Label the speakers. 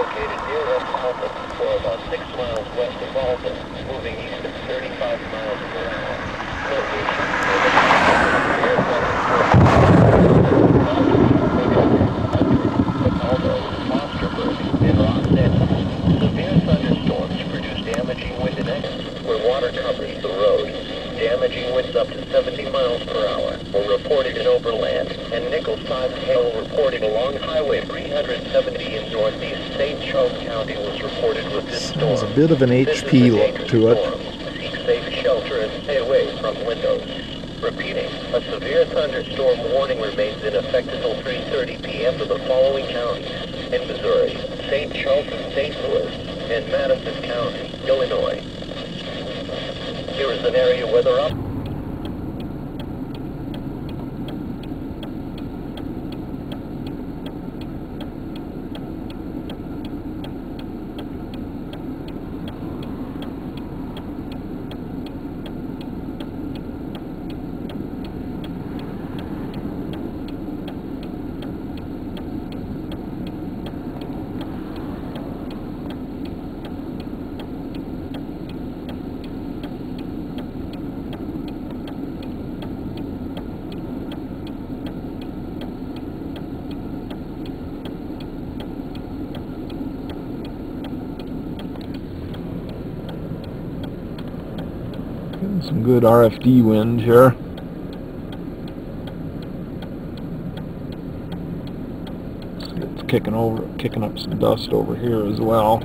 Speaker 1: located near Autust, or about 6 miles west of Bethalto, moving east at 35 miles per hour. Location: Bethalto, and Autust. Severe thunderstorms produce damaging wind and where water covers the road. Damaging winds up to 70 miles per hour were reported in Overland, and nickel-sized hail reported along Highway 370 in northeast St. Charles County was reported with this storm.
Speaker 2: There's a bit of an HP look to it.
Speaker 1: Seek safe shelter and stay away from windows. Repeating, a severe thunderstorm warning remains in effect until 3:30 p.m. for the following counties in Missouri: St. Charles and St. Louis, and Madison County, Illinois. Here is an area weather up.
Speaker 2: Getting some good RFD wind here. See, it's kicking up some dust over here as well.